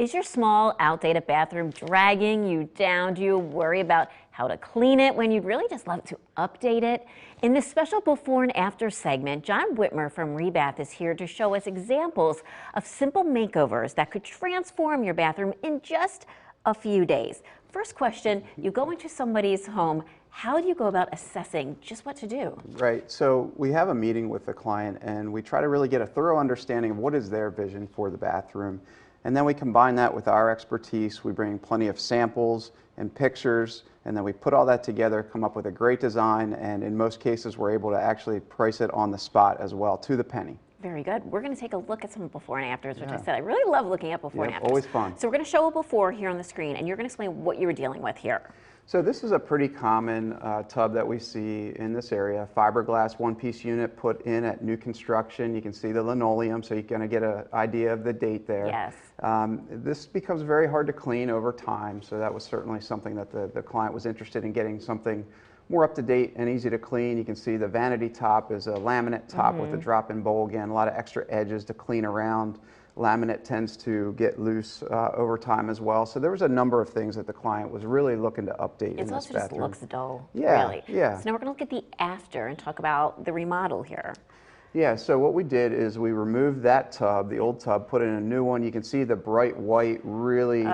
Is your small, outdated bathroom dragging you down? Do you worry about how to clean it when you'd really just love to update it? In this special before and after segment, Jon Witmer from Rebath is here to show us examples of simple makeovers that could transform your bathroom in just a few days. First question, you go into somebody's home, how do you go about assessing just what to do? Right, so we have a meeting with the client and we try to really get a thorough understanding of what is their vision for the bathroom. And then we combine that with our expertise. We bring plenty of samples and pictures, and then we put all that together, come up with a great design, and in most cases we're able to actually price it on the spot as well, to the penny. Very good. We're going to take a look at some before and afters, which I said I really love looking at before and afters. Always fun. So we're going to show a before here on the screen, and you're going to explain what you were dealing with here. So this is a pretty common tub that we see in this area. Fiberglass one-piece unit put in at new construction. You can see the linoleum, so you're going to get an idea of the date there. Yes. This becomes very hard to clean over time, so that was certainly something that the client was interested in, getting something more up to date and easy to clean. You can see the vanity top is a laminate top with a drop-in bowl. Again, a lot of extra edges to clean around. Laminate tends to get loose over time as well. So there was a number of things that the client was really looking to update in this bathroom. It also just looks dull, yeah, really. Yeah. So now we're going to look at the after and talk about the remodel here. Yeah, so what we did is we removed that tub, the old tub, put in a new one. You can see the bright white really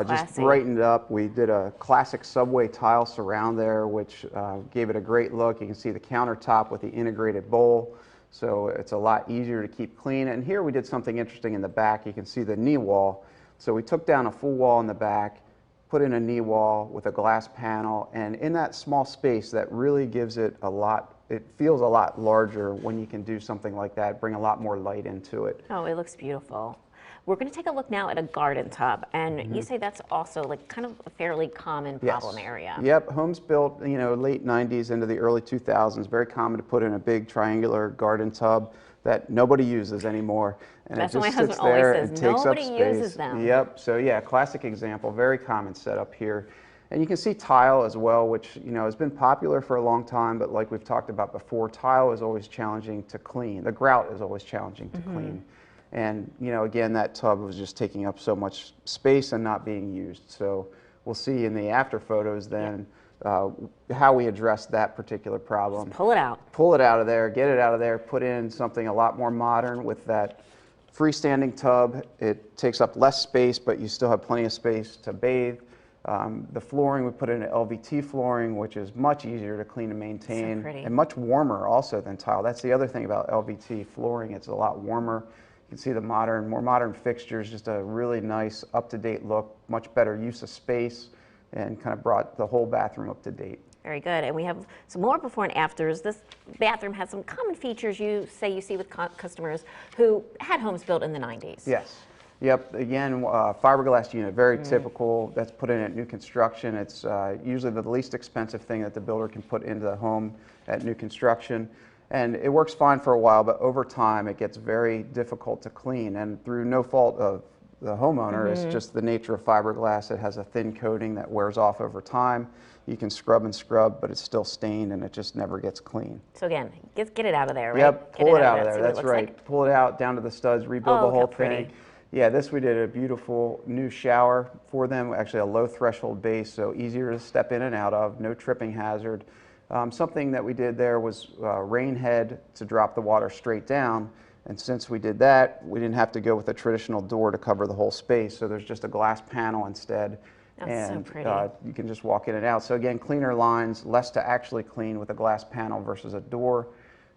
just brightened up. We did a classic subway tile surround there, which gave it a great look. You can see the countertop with the integrated bowl. So it's a lot easier to keep clean. And here we did something interesting in the back. You can see the knee wall. So we took down a full wall in the back, put in a knee wall with a glass panel, and in that small space that really gives it a lot, it feels a lot larger when you can do something like that, bring a lot more light into it. Oh, it looks beautiful. We're going to take a look now at a garden tub, and you say that's also like kind of a fairly common problem area. Yep, homes built, you know, late 90s into the early 2000s, very common to put in a big triangular garden tub that nobody uses anymore. And that's it what just my husband sits there always and says, takes nobody up space. uses them. Yep, so yeah, classic example, very common setup here. And you can see tile as well, which, you know, has been popular for a long time, but like we've talked about before, tile is always challenging to clean. The grout is always challenging to clean. And, you know, again, that tub was just taking up so much space and not being used. So we'll see in the after photos then how we address that particular problem. Just pull it out. Pull it out of there, get it out of there, put in something a lot more modern with that freestanding tub. It takes up less space, but you still have plenty of space to bathe. The flooring, we put in an LVT flooring, which is much easier to clean and maintain, and much warmer also than tile. That's the other thing about LVT flooring. It's a lot warmer. You can see the more modern fixtures, just a really nice up-to-date look, much better use of space, and kind of brought the whole bathroom up to date. Very good. And we have some more before and afters. This bathroom has some common features you say you see with customers who had homes built in the 90s. Yes. Yep, again, fiberglass unit, very typical. That's put in at new construction. It's usually the least expensive thing that the builder can put into the home at new construction. And it works fine for a while, but over time it gets very difficult to clean. And through no fault of the homeowner, it's just the nature of fiberglass. It has a thin coating that wears off over time. You can scrub and scrub, but it's still stained and it just never gets clean. So again, get it out of there, right? Yep, pull it out of there, that's right. Pull it out, down to the studs, rebuild the whole thing. Yeah, this we did a beautiful new shower for them, actually a low threshold base, so easier to step in and out of, no tripping hazard. Something that we did there was rain head to drop the water straight down, and since we did that, we didn't have to go with a traditional door to cover the whole space, so there's just a glass panel instead. That's so pretty. You can just walk in and out. So again, cleaner lines, less to actually clean with a glass panel versus a door.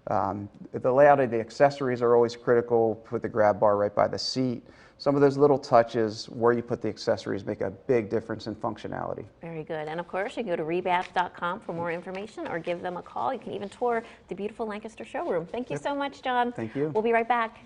The layout of the accessories are always critical. Put the grab bar right by the seat. Some of those little touches where you put the accessories make a big difference in functionality. Very good. And of course, you can go to rebath.com for more information or give them a call. You can even tour the beautiful Lancaster showroom. Thank you so much, Jon. Thank you. We'll be right back.